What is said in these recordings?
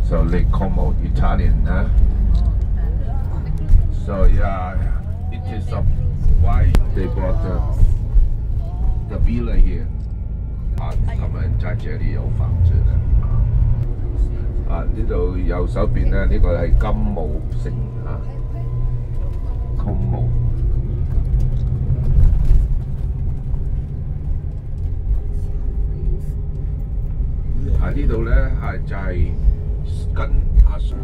So Lake Como, Italian, huh? So yeah, it is of why they bought the villa here. 他們在這裡有房子嘅。呢度右手邊咧，呢個係金武城Como。呢度咧係就係跟阿叔。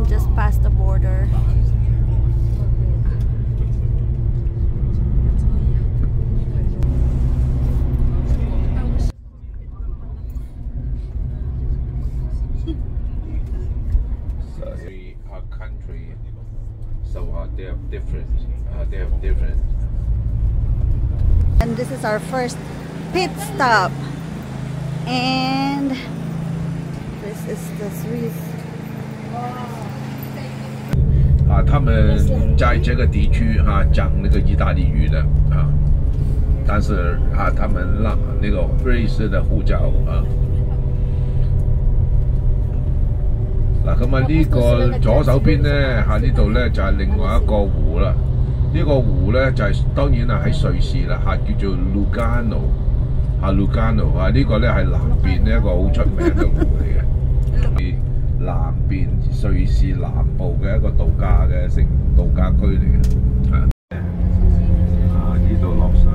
Just past the border. So our country, so they have different. And this is our first pit stop. And this is the Swiss. 他们在这个地区讲那个意大利语的但是他们让那个瑞士的护照咁呢個左手邊咧呢度咧就係另外一個湖啦。呢個湖咧就係當然係喺瑞士啦叫做 Lugano 呢個咧係南邊呢一個好出名嘅湖嚟嘅。南邊瑞士南部嘅一個度假區嚟嘅，呢度落水。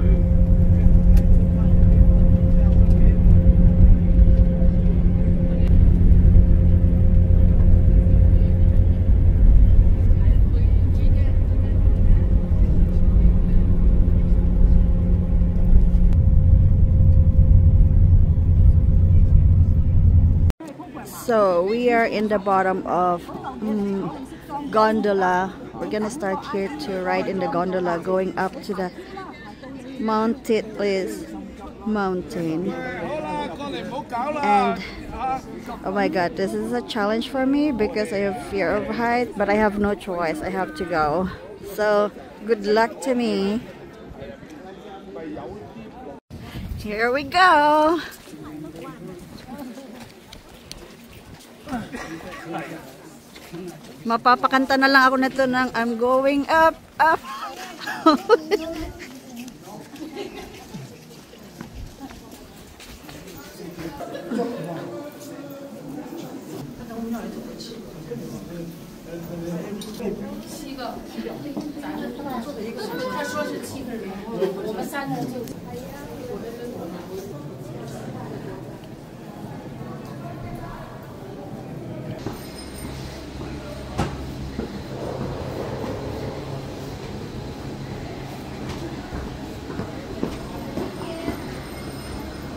So we are in the bottom of gondola. We're gonna start here to ride in the gondola going up to the Mount Titlis mountain. And oh my god, this is a challenge for me because I have fear of height, but I have no choice. I have to go. So good luck to me. Here we go. Mapapakanta na lang ako nito ng I'm going up, up.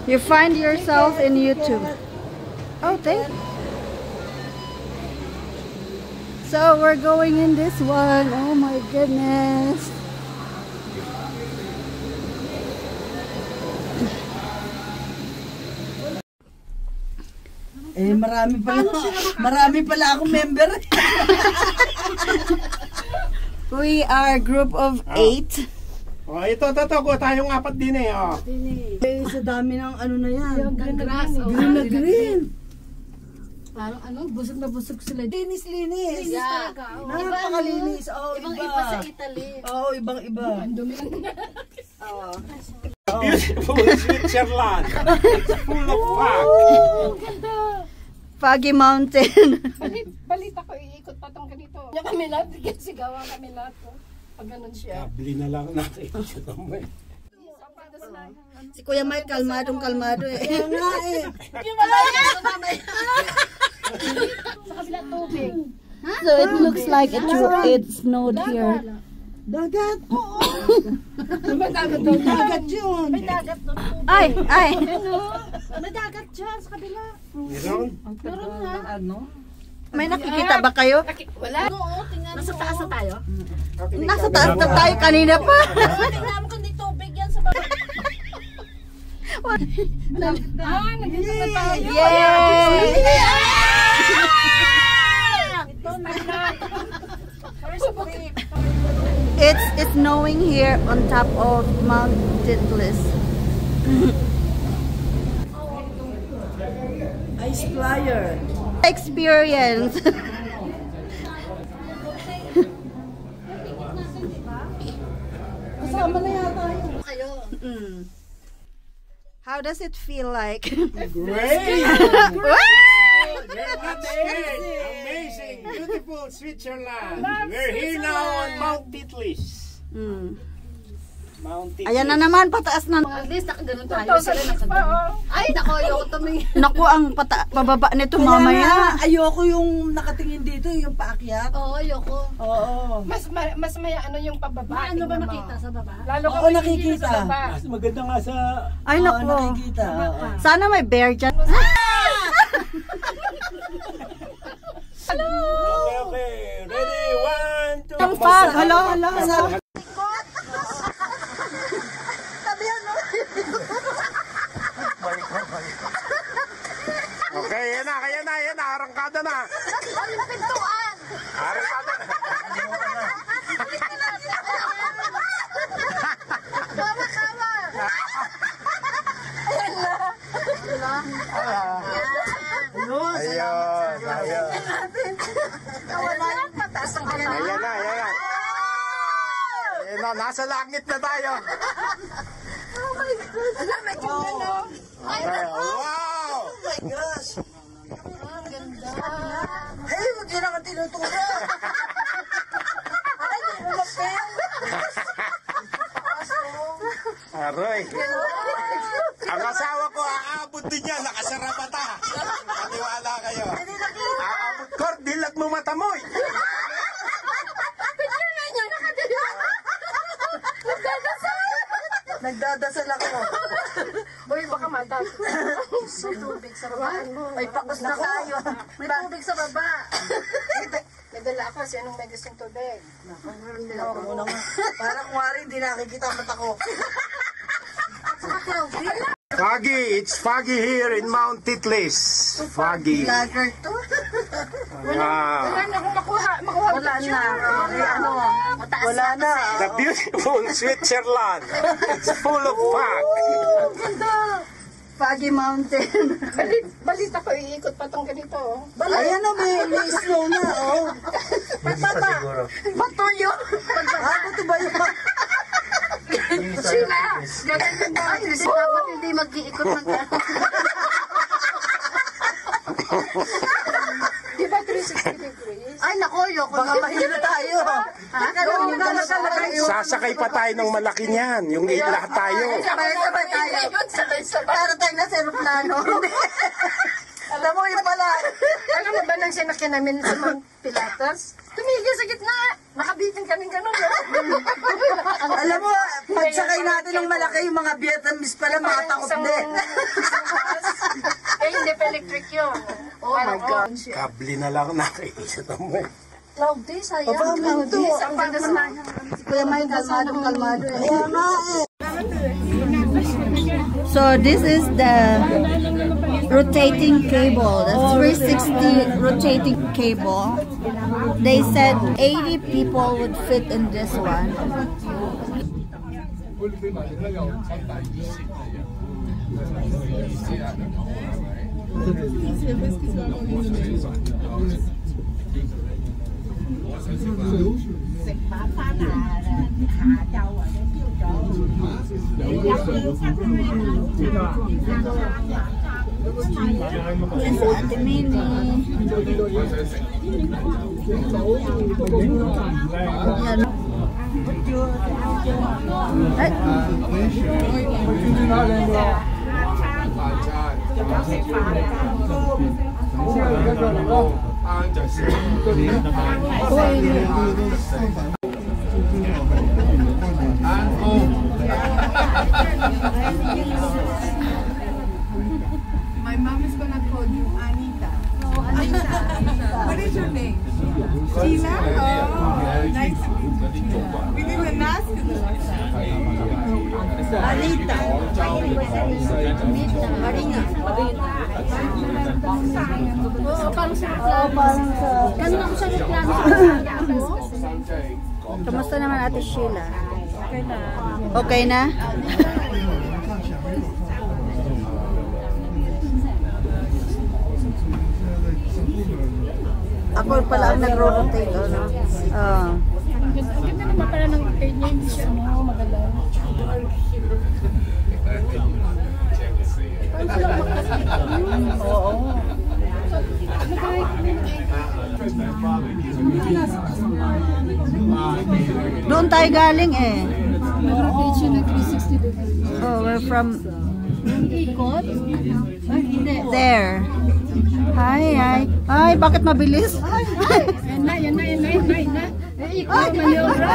You find yourself in YouTube. Oh, thank you. So we're going in this one. Oh my goodness. Eh, marami pala akong member. We are a group of 8. Oh, ito, tayong apat din eh. Oh. Eh, sa dami ng ano na yan. Yung grass. Green na green. Parang busog na busog sila. Linis. Yeah. Napakalinis. Oh, Ibang-iba sa Italy. Oo, ibang-iba. Ang dumi lang. Beautiful Switzerland. It's full of fog. Ganda. Foggy Mountain. Balita ko, iikot pa tong ganito. Yung kami lahat, sigawan kami lahat. Pag ganun siya. Bili na lang natin. Si Kuya Mike, kalmadong kalmado eh. Kaya nga eh. Yung malaya! Sa kabila tubig. So it looks like it snowed here. Dagat. Oo. May dagat doon. Dagat yun. May dagat doon. Ay, ay. May dagat dyan sa kabila. Meron? Meron nga. Ano? May nakikita ba kayo? Wala. Oo, tingnan mo. Nasa taas na tayo? Nasa taas na tayo kanina pa. Tingnan mo kung di tubig yan sa baba. Nandito na tayo. Yay! Ito na. It's snowing here on top of Mount Titlis. Ice flyer. Experience. Kasama na yata yun. Kayo. How does it feel like? Great! Wow! Amazing! Beautiful Switzerland! We're here now on Mount Titlis. Mount Titlis. Ayan na naman, pataas na. At least nakaganon tayo. Sila nakaganon. Ay, nako, ayoko tumingin. Naku, ang pababa nito Kaya mamaya. nga, ayoko yung nakatingin dito, yung paakyat. Oo, ayoko. Oo. Mas may ano yung pababa. Ano ba nakita sa baba? Lalo Oo, kung nakikita. sa baba. Mas maganda nga sa... Ay, Oo, naku. nakikita. Oo. Sana may bear dyan. Okay, okay. Ready? 1, 2... Ang fog. Hala, hala, hala. Okay, yan na. Arangkada na. Ang pintuan! Arangkada na. Kawa! Ayun. Wala lang pataas ang kanya. Ayan na. Ayan na, nasa langit na tayo. Oh my God! Alam, medyo gano. Ay, Wow! Oh my gosh. ang ganda. Hey, huwag yun ang tinuturo. Ay, lumapin. Aroy. Ang asawa ko, aabot din yan. Nakasara mata. Maniwala kayo. Aabot ko, dilat mo mata mo. Picture nga niya, nakadala. Nagdadasal. Nagdadasal ako. Uy, baka mata. May tubig sa baba. May pakos na tayo. May tubig sa baba. May dala ako kasi anong may gustong tubig. Ako muna nga. Parang wari, hindi nakikita ang mata ko. Foggy, it's foggy here in Mount Titlis. Foggy. Lager to. Wow. Wala na akong makuha Wala na. Okay, ano? Wala na. The beautiful Switzerland. It's full of fog. Foggy Mountain. Balita ko, iikot pa tong ganito. Ayan o, may snow na. Oh. Bato yun. Bato ba yun? Sila. Ganyan na. Ay, dapat hindi mag-iikot ng Di ba 360 degrees? Ay, nako, yoko. Mamahilo tayo. Sasakay pa tayo ng malaki niyan. Yung lahat tayo. Sabay tayo. Sabay-sabay. Para tayo na sa aeroplano. Alam mo yun pala. Alam mo ba nang sinakyan namin sa Mount Pilatos? Tumigil sa gitna. Nakabitin kaming ganun. Alam mo, pagsakay natin ng malaki, yung mga Vietnamese pala, mga takot din. Ay, hindi pa electric yun. Oh my God. Kable na lang nakikita mo. Cloudy, sayang. Papa, Cloudy. minto. Ang ganda sa Kuya May, kalmado. Kaya nga eh. So this is the rotating cable, the 360 rotating cable. They said 80 people would fit in this one. Yes, Ate Minnie. Yan. Ay. Anita. Marina. Oo, parang sa Oo, parang sa... Ganun ako sa reklamo. Kamusta naman Ate Sheila? Okay na. Okay na? Ako pala ang nagro-rotate, ano? Oo. Ang ganda naman pala ng kay niya, hindi siya maganda. Oo. Doon tayo galing eh. Nag-rotate siya ng 360 degrees. Oh, we're from Ikot? Ay, hindi. there. Hi, hi. Ay, bakit mabilis? Yan na. Ikot, maniobra.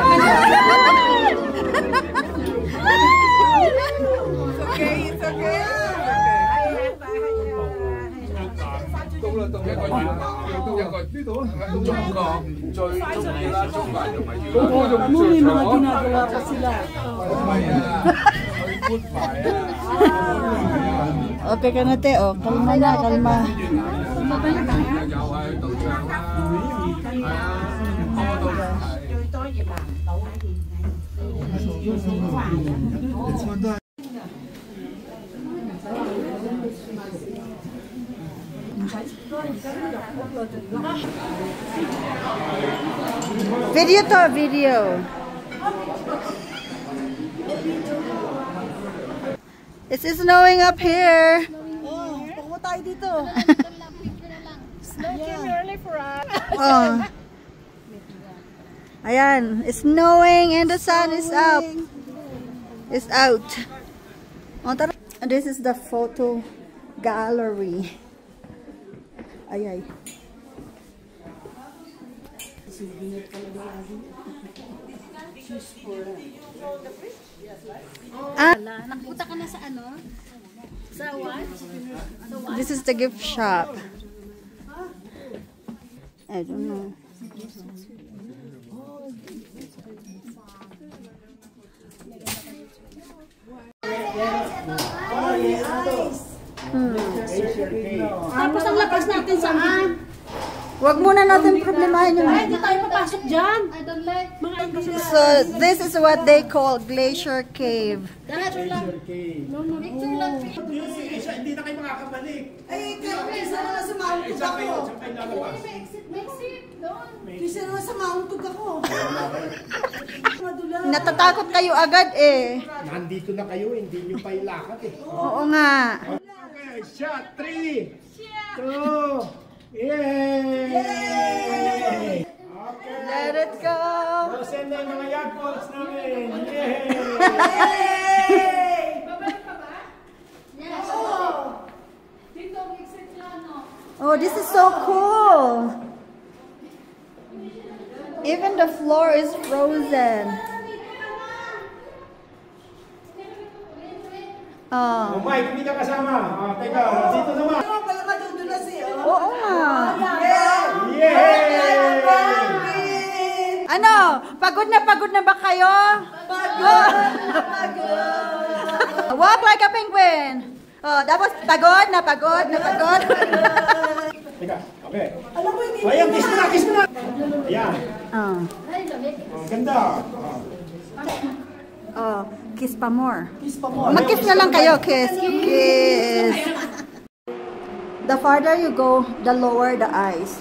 It's okay. Okay ka na, te. Oh, kalma na, kalma. Video to, video. It's snowing up here. Oh, pakuha tayo dito. Snow came early for us. Oh. Ayan, it's snowing and the sun is up. It's out. Oh, tara. And this is the photo gallery. Ay. Nakapunta ka na sa ano? Sa what? This is the gift shop. I don't know. Tapos ang labas natin saan? Wag muna natin problemahin yung... Hindi tayo papasok dyan. I don't like. So, this is what they call Glacier Cave. Picture lang. Picture lang. Hindi na kayo makakabalik. Ay, kisa na sa mauntog ako. Exit. Doon. Kisa na sa mauntog ako. Madula. Natatakot kayo agad eh. Nandito na kayo, hindi nyo pa ilakad eh. Oo nga. Okay, shot! 3, 2, yay! Okay. Let it go. Send na yung mga yagpots namin. Yay! Oh, this is so cool. Even the floor is frozen. Oh, Oh. Mike, hindi ka kasama. Teka, dito naman. Ano pala madudulas eh. Oo nga. Yay! Ano? Pagod na ba kayo? Pagod. Walk like a penguin. Oh, tapos pagod na. Teka, okay. Alam mo, hindi Ayan, kiss mo na. Ayan. Oh. Oh, ganda. Oh, kiss pa more. kiss pa mo. Mag-kiss na lang kayo, kiss. Kiss. The farther you go, the lower the eyes.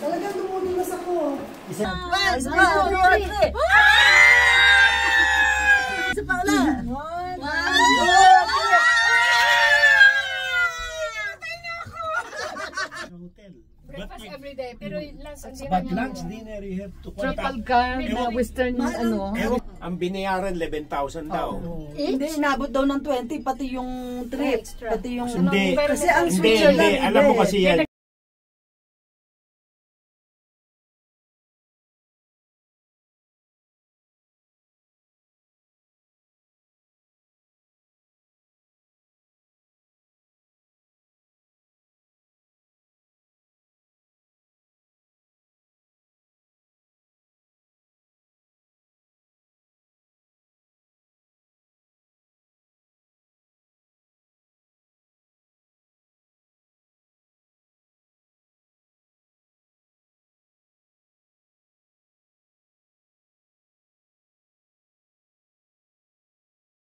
Talagang dumudulas ako. Isa pa ulit. Breakfast every day. Pero lunch and dinner But niya. lunch, dinner, you have to Triple contact. car na western ano. Ang binayaran, 11,000 daw. Hindi, inabot daw ng 20, pati yung trip. Pati yung... Hindi. Kasi ang Hindi, Switzerland, hindi. Alam mo kasi yan.